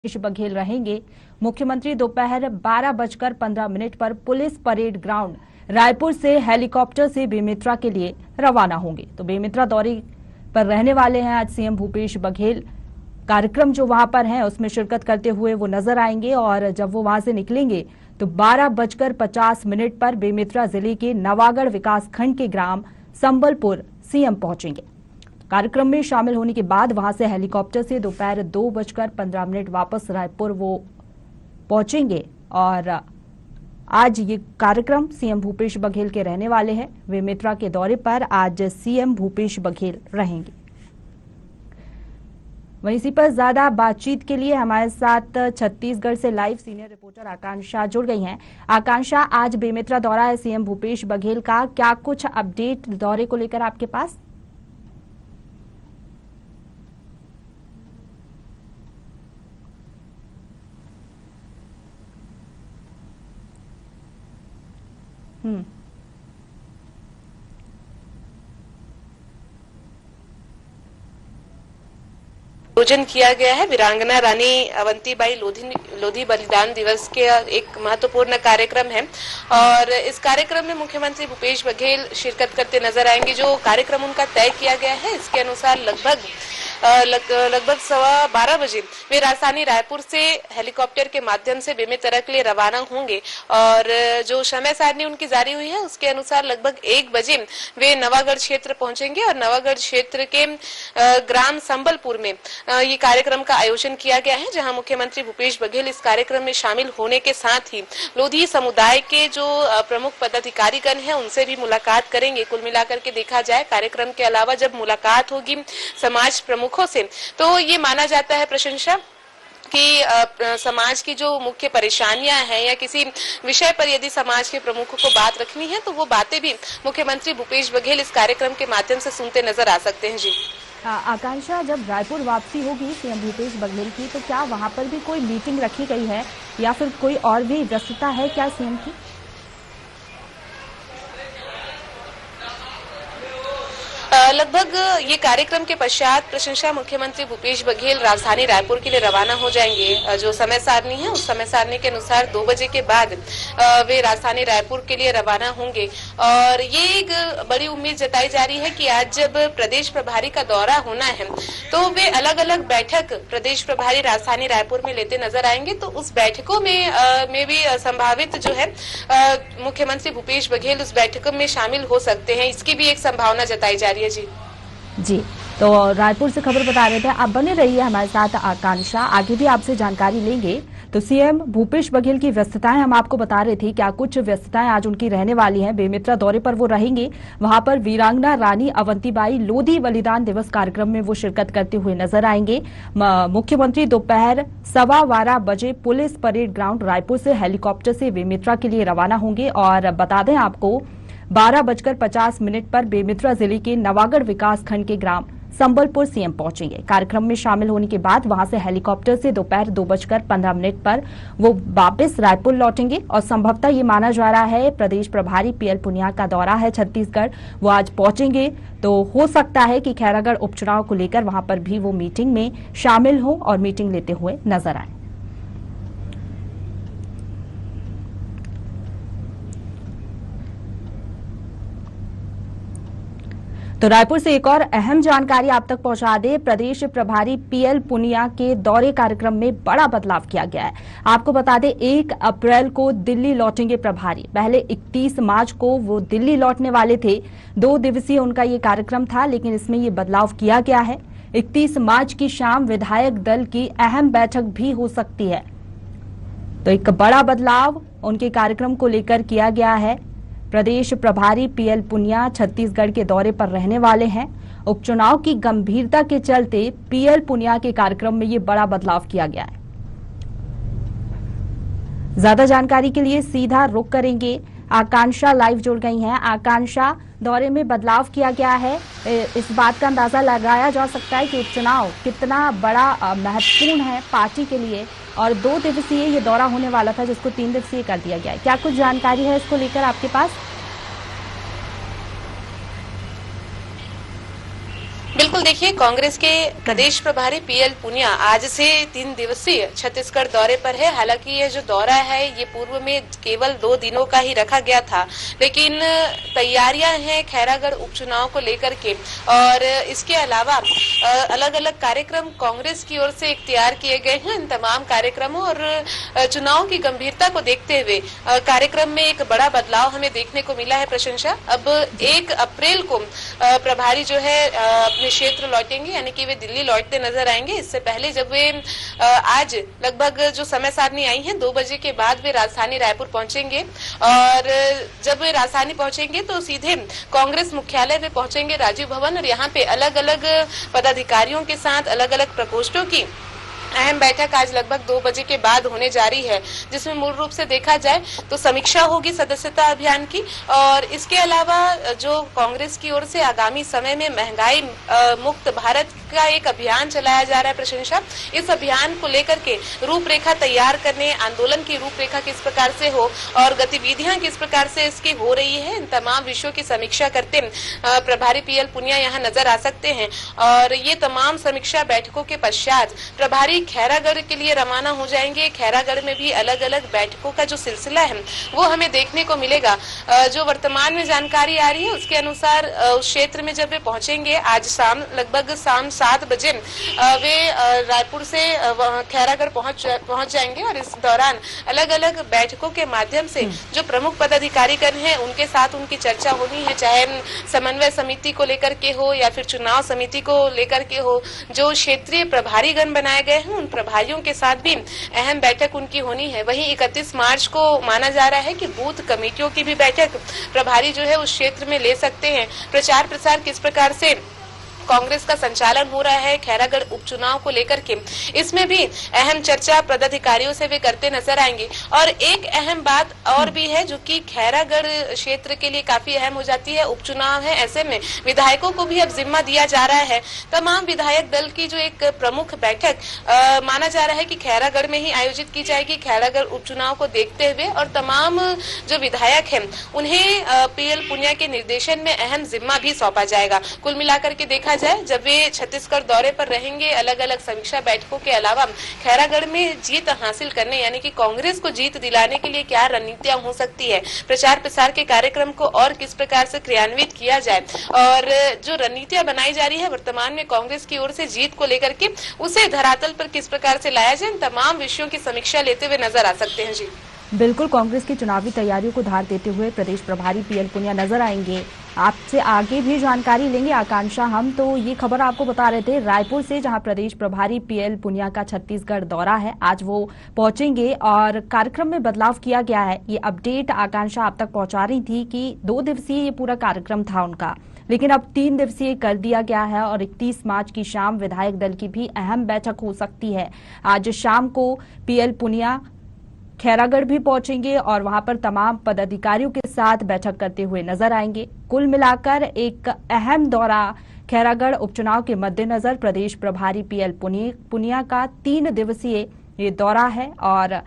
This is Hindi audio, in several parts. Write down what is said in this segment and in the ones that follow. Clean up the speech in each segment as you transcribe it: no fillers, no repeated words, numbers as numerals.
भूपेश बघेल रहेंगे। मुख्यमंत्री दोपहर 12:15 पर पुलिस परेड ग्राउंड रायपुर से हेलीकॉप्टर से बेमेतरा के लिए रवाना होंगे। तो बेमेतरा दौरे पर रहने वाले हैं आज सीएम भूपेश बघेल। कार्यक्रम जो वहां पर है उसमें शिरकत करते हुए वो नजर आएंगे और जब वो वहां से निकलेंगे तो 12:50 पर बेमेतरा जिले के नवागढ़ विकासखंड के ग्राम संबलपुर सीएम पहुंचेंगे। कार्यक्रम में शामिल होने के बाद वहां से हेलीकॉप्टर से दोपहर 2:15 वापस रायपुर वो पहुंचेंगे। और आज ये कार्यक्रम सीएम भूपेश बघेल के रहने वाले हैं। बेमेतरा के दौरे पर आज सीएम भूपेश बघेल रहेंगे। वहीं इसी पर ज्यादा बातचीत के लिए हमारे साथ छत्तीसगढ़ से लाइव सीनियर रिपोर्टर आकांक्षा जुड़ गई हैं। आकांक्षा, आज बेमेतरा दौरा है सीएम भूपेश बघेल का, क्या कुछ अपडेट दौरे को लेकर आपके पास? आयोजन किया गया है। वीरांगना रानी अवंतीबाई लोधी बलिदान दिवस के एक महत्वपूर्ण कार्यक्रम है और इस कार्यक्रम में मुख्यमंत्री भूपेश बघेल शिरकत करते नजर आएंगे। जो कार्यक्रम उनका तय किया गया है इसके अनुसार लगभग 12:15 बजे वे राजधानी रायपुर से हेलीकॉप्टर के माध्यम से बेमेतरा के लिए रवाना होंगे और जो समय सारणी उनकी जारी हुई है उसके अनुसार लगभग 1 बजे वे नवागढ़ क्षेत्र पहुंचेंगे और नवागढ़ क्षेत्र के ग्राम संबलपुर में ये कार्यक्रम का आयोजन किया गया है, जहां मुख्यमंत्री भूपेश बघेल इस कार्यक्रम में शामिल होने के साथ ही लोधी समुदाय के जो प्रमुख पदाधिकारीगण हैं उनसे भी मुलाकात करेंगे। कुल मिलाकर के देखा जाए कार्यक्रम के अलावा जब मुलाकात होगी समाज प्रमुखों से तो ये माना जाता है प्रशंसा कि समाज की जो मुख्य परेशानियां हैं या किसी विषय पर यदि समाज के प्रमुखों को बात रखनी है तो वो बातें भी मुख्यमंत्री भूपेश बघेल इस कार्यक्रम के माध्यम से सुनते नजर आ सकते हैं। जी आकांक्षा, जब रायपुर वापसी होगी सीएम भूपेश बघेल की तो क्या वहां पर भी कोई मीटिंग रखी गई है या फिर कोई और भी व्यस्तता है क्या सीएम की? लगभग ये कार्यक्रम के पश्चात प्रशंसा मुख्यमंत्री भूपेश बघेल राजधानी रायपुर के लिए रवाना हो जाएंगे। जो समय सारणी है उस समय सारणी के अनुसार 2 बजे के बाद वे राजधानी रायपुर के लिए रवाना होंगे और ये एक बड़ी उम्मीद जताई जा रही है कि आज जब प्रदेश प्रभारी का दौरा होना है तो वे अलग अलग बैठक प्रदेश प्रभारी राजधानी रायपुर में लेते नजर आएंगे। तो उस बैठकों में भी संभावित जो है मुख्यमंत्री भूपेश बघेल उस बैठकों में शामिल हो सकते हैं, इसकी भी एक संभावना जताई जा रही है। जी, तो रायपुर से खबर बता रहे थे, आप बने रहिए हमारे साथ आकांक्षा, आगे भी आपसे जानकारी लेंगे। तो सीएम भूपेश बघेल की व्यस्तताएं हम आपको बता रहे थे, क्या कुछ व्यस्तताएं आज उनकी रहने वाली हैं। बेमेतरा दौरे पर वो रहेंगे, वहां पर वीरांगना रानी अवंतीबाई लोधी बलिदान दिवस कार्यक्रम में वो शिरकत करते हुए नजर आएंगे। मुख्यमंत्री दोपहर 12:15 बजे पुलिस परेड ग्राउंड रायपुर से हेलीकॉप्टर से बेमेतरा के लिए रवाना होंगे और बता दें आपको 12:50 पर बेमेतरा जिले के नवागढ़ विकासखंड के ग्राम संबलपुर सीएम पहुंचेंगे। कार्यक्रम में शामिल होने के बाद वहां से हेलीकॉप्टर से दोपहर 2:15 पर वो वापस रायपुर लौटेंगे और संभवतः ये माना जा रहा है प्रदेश प्रभारी पीएल पुनिया का दौरा है छत्तीसगढ़, वो आज पहुंचेंगे। तो हो सकता है कि खैरागढ़ उपचुनाव को लेकर वहां पर भी वो मीटिंग में शामिल हो और मीटिंग लेते हुए नजर आए। तो रायपुर से एक और अहम जानकारी आप तक पहुंचा दे, प्रदेश प्रभारी पीएल पुनिया के दौरे कार्यक्रम में बड़ा बदलाव किया गया है। आपको बता दें 1 अप्रैल को दिल्ली लौटेंगे प्रभारी, पहले 31 मार्च को वो दिल्ली लौटने वाले थे। 2 दिवसीय उनका ये कार्यक्रम था, लेकिन इसमें ये बदलाव किया गया है। 31 मार्च की शाम विधायक दल की अहम बैठक भी हो सकती है। तो एक बड़ा बदलाव उनके कार्यक्रम को लेकर किया गया है। प्रदेश प्रभारी पीएल पुनिया छत्तीसगढ़ के दौरे पर रहने वाले हैं। उपचुनाव की गंभीरता के चलते पीएल पुनिया के कार्यक्रम में ये बड़ा बदलाव किया गया है। ज्यादा जानकारी के लिए सीधा रुख करेंगे, आकांक्षा लाइव जुड़ गई हैं। आकांक्षा, दौरे में बदलाव किया गया है, इस बात का अंदाजा लगाया जा सकता है कि उपचुनाव कितना बड़ा महत्वपूर्ण है पार्टी के लिए और 2 दिवसीय ये दौरा होने वाला था जिसको 3 दिवसीय कर दिया गया है। क्या कुछ जानकारी है इसको लेकर आपके पास? बिल्कुल, देखिए कांग्रेस के प्रदेश प्रभारी पीएल पुनिया आज से 3 दिवसीय छत्तीसगढ़ दौरे पर है। हालांकि ये जो दौरा है ये पूर्व में केवल 2 दिनों का ही रखा गया था, लेकिन तैयारियां हैं खैरागढ़ उपचुनाव को लेकर के, और इसके अलावा अलग अलग कार्यक्रम कांग्रेस की ओर से इख्तियार किए गए हैं। इन तमाम कार्यक्रमों और चुनाव की गंभीरता को देखते हुए कार्यक्रम में एक बड़ा बदलाव हमें देखने को मिला है प्रशंसा। अब 1 अप्रैल को प्रभारी जो है अपने क्षेत्र लौटेंगे, यानी कि वे दिल्ली लौटते नजर आएंगे। इससे पहले जब वे आज लगभग जो समय सारणी आई है 2 बजे के बाद वे राजधानी रायपुर पहुंचेंगे, और जब वे राजधानी पहुंचेंगे तो सीधे कांग्रेस मुख्यालय में पहुंचेंगे राजीव भवन, और यहाँ पे अलग अलग पदाधिकारियों के साथ अलग अलग प्रकोष्ठों की अहम बैठक आज लगभग 2 बजे के बाद होने जा रही है, जिसमें मूल रूप से देखा जाए तो समीक्षा होगी सदस्यता अभियान की, और इसके अलावा जो कांग्रेस की ओर से आगामी समय में महंगाई मुक्त भारत का एक अभियान चलाया जा रहा है प्रशंसा। इस अभियान को लेकर के रूपरेखा तैयार करने, आंदोलन की रूपरेखा किस प्रकार से हो और गतिविधियां किस प्रकार से इसकी हो रही है, इन तमाम विषयों की समीक्षा करते प्रभारी पीएल पुनिया यहाँ नजर आ सकते हैं। और ये तमाम समीक्षा बैठकों के पश्चात प्रभारी खैरागढ़ के लिए रवाना हो जाएंगे। खैरागढ़ में भी अलग अलग बैठकों का जो सिलसिला है वो हमें देखने को मिलेगा। जो वर्तमान में जानकारी आ रही है उसके अनुसार उस क्षेत्र में जब वे पहुंचेंगे आज शाम लगभग शाम 7 बजे वे रायपुर से खैरागढ़ पहुंच जाएंगे, और इस दौरान अलग अलग बैठकों के माध्यम से जो प्रमुख पदाधिकारीगण हैं उनके साथ उनकी चर्चा होनी है, चाहे समन्वय समिति को लेकर के हो या फिर चुनाव समिति को लेकर के हो। जो क्षेत्रीय प्रभारीगण बनाए गए हैं उन प्रभारियों के साथ भी अहम बैठक उनकी होनी है। वहीं 31 मार्च को माना जा रहा है कि बूथ कमेटियों की भी बैठक प्रभारी जो है उस क्षेत्र में ले सकते हैं। प्रचार प्रसार किस प्रकार से कांग्रेस का संचालन हो रहा है खैरागढ़ उपचुनाव को लेकर के, इसमें भी अहम चर्चा पदाधिकारियों से वे करते नजर आएंगे। और एक अहम बात और भी है जो कि खैरागढ़ क्षेत्र के लिए काफी अहम हो जाती है। उपचुनाव है, ऐसे में विधायकों को भी अब जिम्मा दिया जा रहा है। तमाम विधायक दल की जो एक प्रमुख बैठक माना जा रहा है कि खैरागढ़ में ही आयोजित की जाएगी खैरागढ़ उपचुनाव को देखते हुए, और तमाम जो विधायक हैं उन्हें पीएल पुनिया के निर्देशन में अहम जिम्मा भी सौंपा जाएगा। कुल मिलाकर के देखा जाए जब वे छत्तीसगढ़ दौरे पर रहेंगे, अलग अलग समीक्षा बैठकों के अलावा खैरागढ़ में जीत हासिल करने यानी कि कांग्रेस को जीत दिलाने के लिए क्या रणनीतियां हो सकती है, प्रचार प्रसार के कार्यक्रम को और किस प्रकार से क्रियान्वित किया जाए, और जो रणनीतियां बनाई जा रही है वर्तमान में कांग्रेस की ओर से जीत को लेकर के उसे धरातल पर किस प्रकार से लाया जाए, इन तमाम विषयों की समीक्षा लेते हुए नजर आ सकते हैं। जी बिल्कुल, कांग्रेस की चुनावी तैयारियों को धार देते हुए प्रदेश प्रभारी पीएल पुनिया नजर आएंगे। आपसे आगे भी जानकारी लेंगे आकांक्षा। हम तो ये खबर आपको बता रहे थे रायपुर से, जहां प्रदेश प्रभारी पीएल पुनिया का छत्तीसगढ़ दौरा है, आज वो पहुंचेंगे और कार्यक्रम में बदलाव किया गया है। ये अपडेट आकांक्षा आप तक पहुंचा रही थी कि 2 दिवसीय ये पूरा कार्यक्रम था उनका, लेकिन अब 3 दिवसीय कर दिया गया है, और 31 मार्च की शाम विधायक दल की भी अहम बैठक हो सकती है। आज शाम को पीएल पुनिया खैरागढ़ भी पहुंचेंगे और वहां पर तमाम पदाधिकारियों के साथ बैठक करते हुए नजर आएंगे। कुल मिलाकर एक अहम दौरा खैरागढ़ उपचुनाव के मद्देनजर प्रदेश प्रभारी पीएल पुनिया का 3 दिवसीय ये दौरा है, और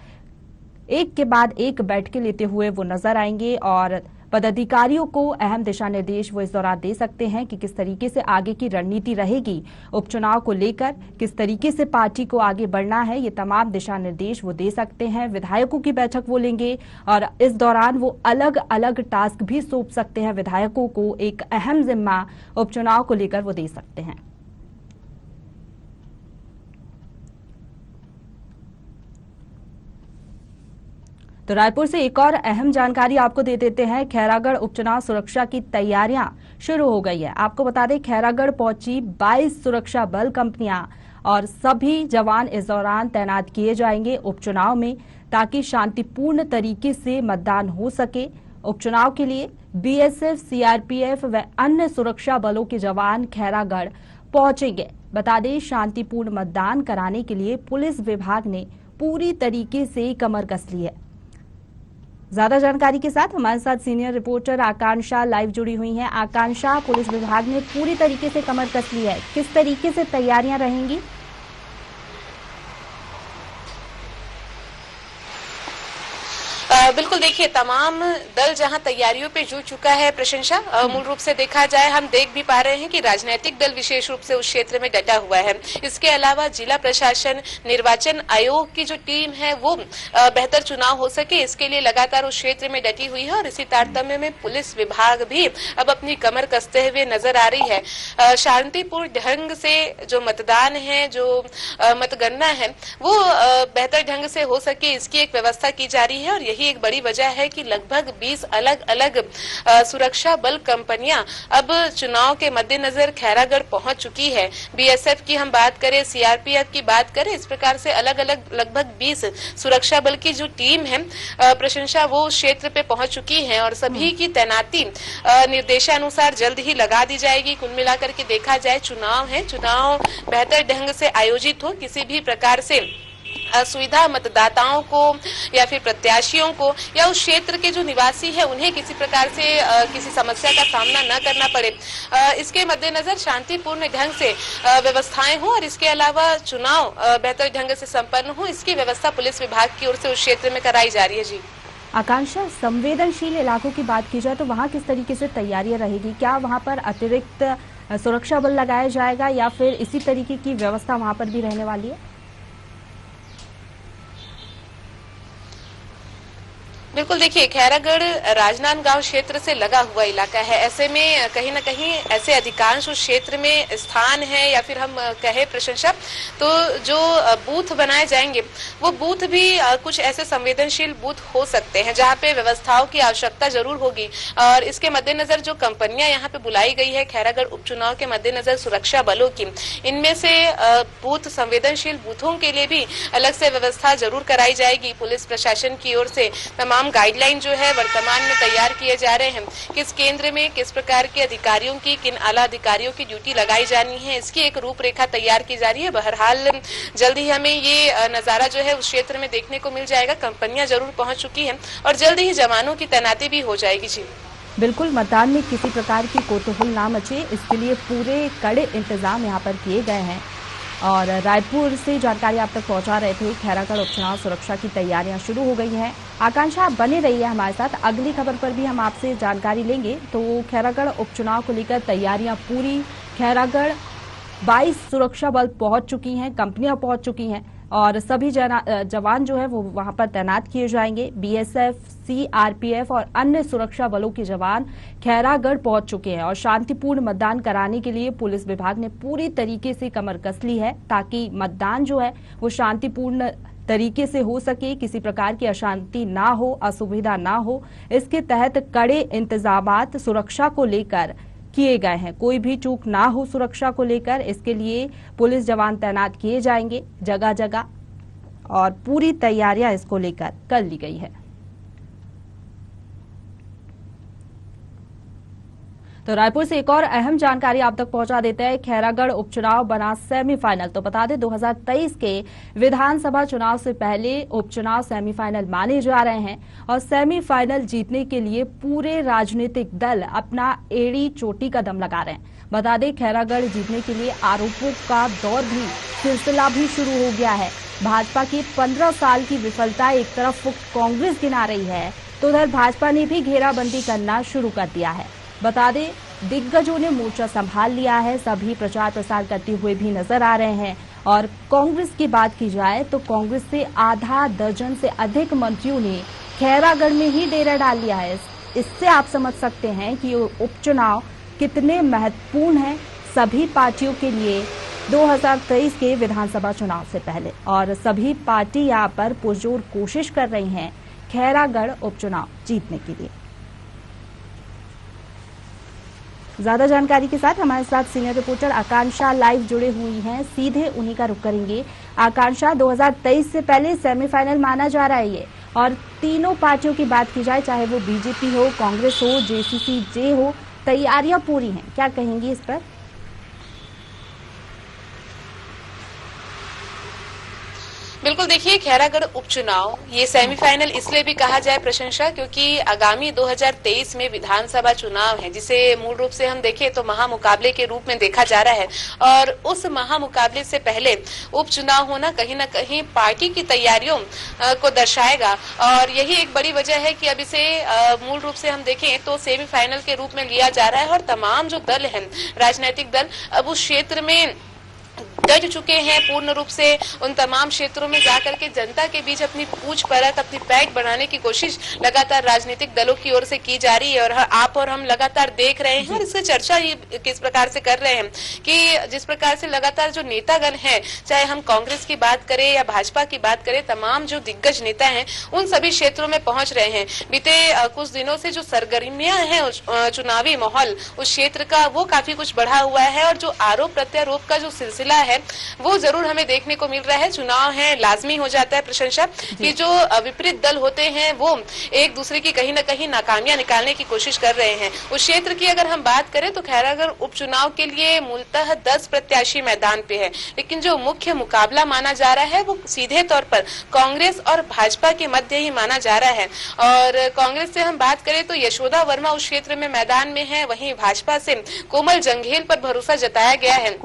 एक के बाद एक बैठकें लेते हुए वो नजर आएंगे, और पदाधिकारियों को अहम दिशा निर्देश वो इस दौरान दे सकते हैं कि किस तरीके से आगे की रणनीति रहेगी उपचुनाव को लेकर, किस तरीके से पार्टी को आगे बढ़ना है। ये तमाम दिशा निर्देश वो दे सकते हैं। विधायकों की बैठक वो लेंगे, और इस दौरान वो अलग अलग टास्क भी सौंप सकते हैं विधायकों को। एक अहम जिम्मा उपचुनाव को लेकर वो दे सकते हैं। तो रायपुर से एक और अहम जानकारी आपको दे देते हैं। खैरागढ़ उपचुनाव सुरक्षा की तैयारियां शुरू हो गई है। आपको बता दें खैरागढ़ पहुंची 22 सुरक्षा बल कंपनियां, और सभी जवान इस दौरान तैनात किए जाएंगे उपचुनाव में, ताकि शांतिपूर्ण तरीके से मतदान हो सके। उपचुनाव के लिए बीएसएफ, सीआरपीएफ व अन्य सुरक्षा बलों के जवान खैरागढ़ पहुंचेंगे। बता दें शांतिपूर्ण मतदान कराने के लिए पुलिस विभाग ने पूरी तरीके से कमर कस ली है। ज्यादा जानकारी के साथ हमारे साथ सीनियर रिपोर्टर आकांक्षा लाइव जुड़ी हुई हैं। आकांक्षा, पुलिस विभाग ने पूरी तरीके से कमर कस ली है, किस तरीके से तैयारियां रहेंगी? बिल्कुल देखिए, तमाम दल जहां तैयारियों पे जुट चुका है प्रशंसा, मूल रूप से देखा जाए हम देख भी पा रहे हैं कि राजनीतिक दल विशेष रूप से उस क्षेत्र में डटा हुआ है। इसके अलावा जिला प्रशासन, निर्वाचन आयोग की जो टीम है वो बेहतर चुनाव हो सके इसके लिए लगातार उस क्षेत्र में डटी हुई है और इसी तारतम्य में पुलिस विभाग भी अब अपनी कमर कसते हुए नजर आ रही है। शांतिपूर्ण ढंग से जो मतदान है, जो मतगणना है वो बेहतर ढंग से हो सके इसकी एक व्यवस्था की जा रही है और यही एक बड़ी वजह है कि लगभग 20 अलग अलग सुरक्षा बल कंपनियां अब चुनाव के मद्देनजर खैरागढ़ पहुंच चुकी है। बीएसएफ की हम बात करें, सीआरपीएफ की बात करें, इस प्रकार से अलग अलग लगभग 20 सुरक्षा बल की जो टीम है प्रशंसा वो उस क्षेत्र पे पहुंच चुकी है और सभी की तैनाती निर्देशानुसार जल्द ही लगा दी जाएगी। कुल मिलाकर के देखा जाए चुनाव है, चुनाव बेहतर ढंग से आयोजित हो, किसी भी प्रकार से असुविधा मतदाताओं को या फिर प्रत्याशियों को या उस क्षेत्र के जो निवासी है उन्हें किसी प्रकार से किसी समस्या का सामना न करना पड़े, इसके मद्देनजर शांतिपूर्ण ढंग से व्यवस्थाएं हो और इसके अलावा चुनाव बेहतर ढंग से संपन्न हो, इसकी व्यवस्था पुलिस विभाग की ओर से उस क्षेत्र में कराई जा रही है। जी आकांक्षा, संवेदनशील इलाकों की बात की जाए तो वहाँ किस तरीके से तैयारियां रहेगी? क्या वहाँ पर अतिरिक्त सुरक्षा बल लगाया जाएगा या फिर इसी तरीके की व्यवस्था वहाँ पर भी रहने वाली है? बिल्कुल देखिए, खैरागढ़ राजनांदगांव क्षेत्र से लगा हुआ इलाका है। ऐसे में कहीं न कहीं ऐसे अधिकांश उस क्षेत्र में स्थान है या फिर हम कहे प्रशंसा तो जो बूथ बनाए जाएंगे वो बूथ भी कुछ ऐसे संवेदनशील बूथ हो सकते हैं जहां पे व्यवस्थाओं की आवश्यकता जरूर होगी और इसके मद्देनजर जो कंपनियां यहाँ पे बुलाई गई है खैरागढ़ उपचुनाव के मद्देनजर सुरक्षा बलों की, इनमें से बूथ संवेदनशील बूथों के लिए भी अलग से व्यवस्था जरूर कराई जाएगी। पुलिस प्रशासन की ओर से तमाम गाइडलाइन जो है वर्तमान में तैयार किए जा रहे हैं, किस केंद्र में किस प्रकार के अधिकारियों की, किन आला अधिकारियों की ड्यूटी लगाई जानी है, इसकी एक रूपरेखा तैयार की जा रही है। बहरहाल जल्द ही हमें ये नजारा जो है उस क्षेत्र में देखने को मिल जाएगा। कंपनियां जरूर पहुंच चुकी हैं और जल्द ही जवानों की तैनाती भी हो जाएगी। जी बिल्कुल, मतदान में किसी प्रकार की कोतूहल ना मचे इसके लिए पूरे कड़े इंतजाम यहाँ पर किए गए हैं और रायपुर से जानकारी आप तक पहुंचा रहे थे। खैरागढ़ उपचुनाव सुरक्षा की तैयारियां शुरू हो गई हैं। आकांक्षा, आप बने रहिए हमारे साथ, अगली खबर पर भी हम आपसे जानकारी लेंगे। तो खैरागढ़ उपचुनाव को लेकर तैयारियां पूरी, खैरागढ़ 22 सुरक्षा बल पहुंच चुकी हैं, कंपनियां पहुंच चुकी हैं और सभी जवान जो है वो वहां पर तैनात किए जाएंगे। बीएसएफ, सीआरपीएफ और अन्य सुरक्षा बलों के जवान खैरागढ़ पहुंच चुके हैं और शांतिपूर्ण मतदान कराने के लिए पुलिस विभाग ने पूरी तरीके से कमर कस ली है ताकि मतदान जो है वो शांतिपूर्ण तरीके से हो सके, किसी प्रकार की अशांति ना हो, असुविधा ना हो। इसके तहत कड़े इंतजामात सुरक्षा को लेकर किए गए हैं, कोई भी चूक ना हो सुरक्षा को लेकर, इसके लिए पुलिस जवान तैनात किए जाएंगे जगह जगह और पूरी तैयारियां इसको लेकर कर ली गई है। तो रायपुर से एक और अहम जानकारी आप तक पहुंचा देते हैं। खैरागढ़ उपचुनाव बना सेमीफाइनल। तो बता दें 2023 के विधानसभा चुनाव से पहले उपचुनाव सेमीफाइनल माने जा रहे हैं और सेमीफाइनल जीतने के लिए पूरे राजनीतिक दल अपना एड़ी चोटी का दम लगा रहे हैं। बता दें खैरागढ़ जीतने के लिए आरोपों का दौर भी, सिलसिला भी शुरू हो गया है। भाजपा की 15 साल की विफलता एक तरफ कांग्रेस गिना रही है तो उधर भाजपा ने भी घेराबंदी करना शुरू कर दिया है। बता दें दिग्गजों ने मोर्चा संभाल लिया है, सभी प्रचार प्रसार करते हुए भी नजर आ रहे हैं और कांग्रेस की बात की जाए तो कांग्रेस से आधा दर्जन से अधिक मंत्रियों ने खैरागढ़ में ही डेरा डाल लिया है। इससे आप समझ सकते हैं कि उपचुनाव कितने महत्वपूर्ण हैं सभी पार्टियों के लिए 2023 के विधानसभा चुनाव से पहले और सभी पार्टी यहाँ पर पुरजोर कोशिश कर रही हैं खैरागढ़ उपचुनाव जीतने के लिए। ज्यादा जानकारी के साथ हमारे साथ सीनियर रिपोर्टर आकांक्षा लाइव जुड़े हुई हैं, सीधे उन्हीं का रुख करेंगे। आकांक्षा, 2023 से पहले सेमीफाइनल माना जा रहा है ये और तीनों पार्टियों की बात की जाए, चाहे वो बीजेपी हो, कांग्रेस हो, जेसीसी-जे हो, तैयारियां पूरी हैं, क्या कहेंगी इस पर? बिल्कुल देखिए, खैरागढ़ उपचुनाव ये सेमीफाइनल इसलिए भी कहा जाए प्रशंसा, क्योंकि आगामी 2023 में विधानसभा चुनाव है, जिसे मूल रूप से हम देखें तो महामुकाबले के रूप में देखा जा रहा है। और उस महामुकाबले से पहले उपचुनाव होना कहीं न कहीं पार्टी की तैयारियों को दर्शाएगा। और यही एक बड़ी वजह है कि अब इसे मूल रूप से हम देखें तो सेमीफाइनल के रूप में लिया जा रहा है। और तमाम जो दल हैं, राजनीतिक दल, अब उस क्षेत्र में डट चुके हैं पूर्ण रूप से। उन तमाम क्षेत्रों में जाकर के जनता के बीच अपनी पूछ परख, अपनी पैठ बढ़ाने की कोशिश लगातार राजनीतिक दलों की ओर से की जा रही है। और आप और हम लगातार देख रहे हैं और इससे चर्चा ही किस प्रकार से कर रहे हैं कि जिस प्रकार से लगातार जो नेतागण हैं, चाहे हम कांग्रेस की बात करें या भाजपा की बात करें, तमाम जो दिग्गज नेता हैं उन सभी क्षेत्रों में पहुंच रहे हैं। बीते कुछ दिनों से जो सरगर्मियां हैं चुनावी माहौल उस क्षेत्र का, वो काफी कुछ बढ़ा हुआ है। और जो आरोप प्रत्यारोप का जो सिलसिला है वो जरूर हमें देखने को मिल रहा है। चुनाव है, लाजमी हो जाता है प्रशंसा कि जो विपरीत दल होते हैं वो एक दूसरे की कहीं न कहीं नाकामियां निकालने की कोशिश कर रहे हैं। उस क्षेत्र की अगर हम बात करें तो खैरागढ़ उपचुनाव के लिए मूलतः 10 प्रत्याशी मैदान पे है, लेकिन जो मुख्य मुकाबला माना जा रहा है वो सीधे तौर पर कांग्रेस और भाजपा के मध्य ही माना जा रहा है। और कांग्रेस से हम बात करें तो यशोदा वर्मा उस क्षेत्र में मैदान में है, वहीं भाजपा से कोमल जंघेल पर भरोसा जताया गया है।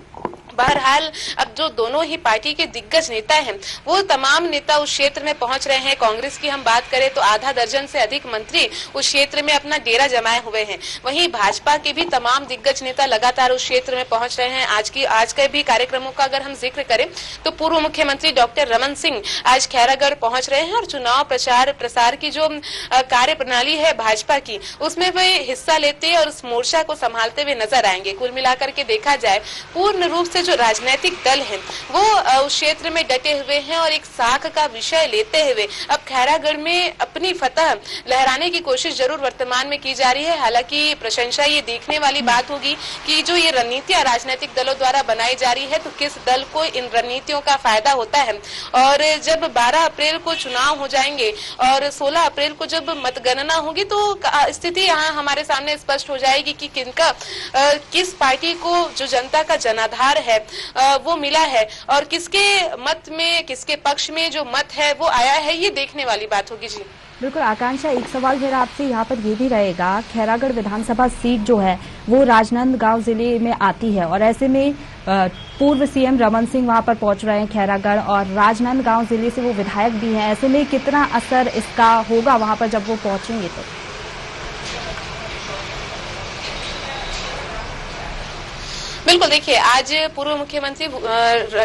बहरहाल अब जो दोनों ही पार्टी के दिग्गज नेता हैं वो तमाम नेता उस क्षेत्र में पहुंच रहे हैं। कांग्रेस की हम बात करें तो आधा दर्जन से अधिक मंत्री उस क्षेत्र में अपना डेरा जमाए हुए हैं। वहीं भाजपा के भी तमाम दिग्गज नेता लगातार उस क्षेत्र में पहुंच रहे हैं। आज के भी कार्यक्रमों का अगर हम जिक्र करें तो पूर्व मुख्यमंत्री डॉक्टर रमन सिंह आज खैरागढ़ पहुंच रहे हैं और चुनाव प्रचार प्रसार की जो कार्य प्रणाली है भाजपा की, उसमें वे हिस्सा लेते और उस मोर्चा को संभालते हुए नजर आएंगे। कुल मिलाकर के देखा जाए पूर्ण रूप से जो राजनीतिक दल हैं वो उस क्षेत्र में डटे हुए हैं और एक साख का विषय लेते हुए अब खैरागढ़ में अपनी फतह लहराने की कोशिश जरूर वर्तमान में की जा रही है। हालांकि प्रशंसा ये देखने वाली बात होगी कि जो ये रणनीतियां राजनीतिक दलों द्वारा बनाई जा रही है तो किस दल को इन रणनीतियों का फायदा होता है। और जब 12 अप्रैल को चुनाव हो जाएंगे और 16 अप्रैल को जब मतगणना होगी तो स्थिति यहाँ हमारे सामने स्पष्ट हो जाएगी कि किनका किस पार्टी को जो जनता का जनाधार है वो मिला है और किसके मत में, किसके पक्ष में जो मत है वो आया है, ये देखने वाली बात होगी। जी बिल्कुल आकांक्षा, एक सवाल मेरा आपसे यहाँ पर ये भी रहेगा, खैरागढ़ विधानसभा सीट जो है वो राजनांदगांव जिले में आती है और ऐसे में पूर्व सीएम रमन सिंह वहां पर पहुंच रहे हैं खैरागढ़ और राजनांदगांव जिले से वो विधायक भी हैं। ऐसे में कितना असर इसका होगा वहां पर जब वो पहुंचेंगे तो? बिल्कुल देखिए, आज पूर्व मुख्यमंत्री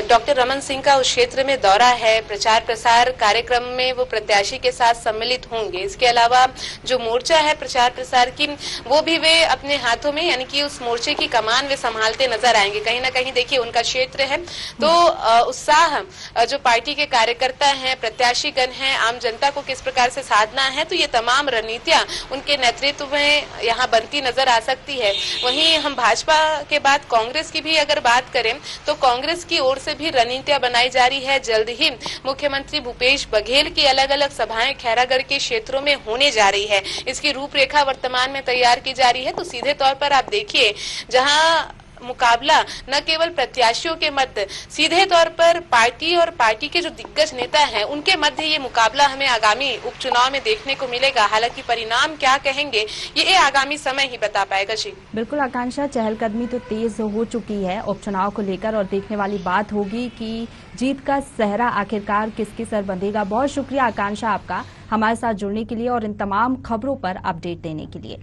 डॉक्टर रमन सिंह का उस क्षेत्र में दौरा है। प्रचार प्रसार कार्यक्रम में वो प्रत्याशी के साथ सम्मिलित होंगे। इसके अलावा जो मोर्चा है प्रचार प्रसार की, वो भी वे अपने हाथों में, यानी कि उस मोर्चे की कमान वे संभालते नजर आएंगे। कहीं ना कहीं देखिए उनका क्षेत्र है तो उत्साह जो पार्टी के कार्यकर्ता हैं, प्रत्याशीगण हैं, आम जनता को किस प्रकार से साधना है, तो ये तमाम रणनीतियां उनके नेतृत्व में यहाँ बनती नजर आ सकती है। वहीं हम भाजपा के बाद कांग्रेस की भी अगर बात करें तो कांग्रेस की ओर से भी रणनीतियां बनाई जा रही है। जल्द ही मुख्यमंत्री भूपेश बघेल की अलग अलग सभाएं खैरागढ़ के क्षेत्रों में होने जा रही है। इसकी रूपरेखा वर्तमान में तैयार की जा रही है। तो सीधे तौर पर आप देखिए, जहां मुकाबला न केवल प्रत्याशियों के मध्य, सीधे तौर पर पार्टी और पार्टी के जो दिग्गज नेता हैं उनके मध्य ये मुकाबला हमें आगामी उपचुनाव में देखने को मिलेगा। हालांकि परिणाम क्या कहेंगे ये आगामी समय ही बता पाएगा। जी बिल्कुल आकांक्षा, चहलकदमी तो तेज हो चुकी है उपचुनाव को लेकर और देखने वाली बात होगी कि जीत का सहरा आखिरकार किसके सर बंधेगा। बहुत शुक्रिया आकांक्षा आपका हमारे साथ जुड़ने के लिए और इन तमाम खबरों पर अपडेट देने के लिए।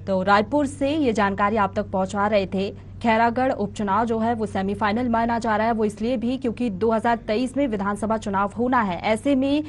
तो रायपुर से ये जानकारी आप तक पहुंचा रहे थे। खैरागढ़ उपचुनाव जो है वो सेमीफाइनल माना जा रहा है, वो इसलिए भी क्योंकि 2023 में विधानसभा चुनाव होना है। ऐसे में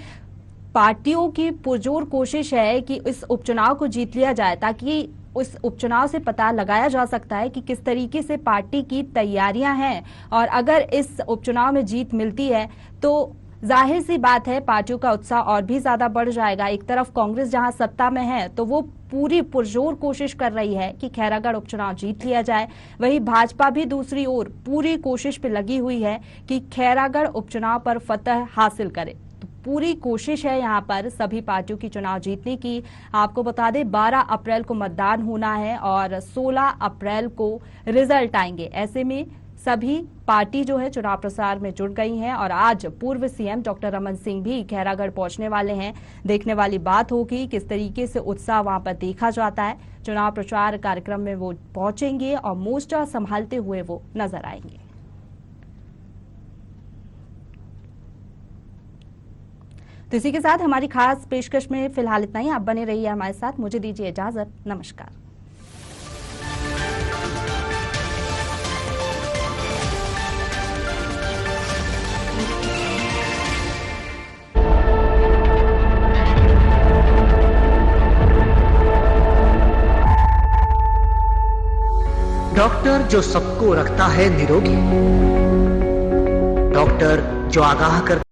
पार्टियों की पुरजोर कोशिश है कि इस उपचुनाव को जीत लिया जाए ताकि उस उपचुनाव से पता लगाया जा सकता है कि किस तरीके से पार्टी की तैयारियां हैं और अगर इस उपचुनाव में जीत मिलती है तो जाहिर सी बात है पार्टियों का उत्साह और भी ज्यादा बढ़ जाएगा। एक तरफ कांग्रेस जहां सत्ता में है तो वो पूरी पुरजोर कोशिश कर रही है कि खैरागढ़ उपचुनाव जीत लिया जाए, वहीं भाजपा भी दूसरी ओर पूरी कोशिश पे लगी हुई है कि खैरागढ़ उपचुनाव पर फतह हासिल करे। तो पूरी कोशिश है यहाँ पर सभी पार्टियों की चुनाव जीतने की। आपको बता दें 12 अप्रैल को मतदान होना है और 16 अप्रैल को रिजल्ट आएंगे। ऐसे में सभी पार्टी जो है चुनाव प्रचार में जुट गई हैं और आज पूर्व सीएम डॉक्टर रमन सिंह भी खैरागढ़ पहुंचने वाले हैं। देखने वाली बात होगी किस तरीके से उत्साह वहां पर देखा जाता है। चुनाव प्रचार कार्यक्रम में वो पहुंचेंगे और मोर्चा संभालते हुए वो नजर आएंगे। तो इसी के साथ हमारी खास पेशकश में फिलहाल इतना ही। आप बने रहिए हमारे साथ। मुझे दीजिए इजाजत। नमस्कार। डॉक्टर जो सबको रखता है निरोगी, डॉक्टर जो आगाह कर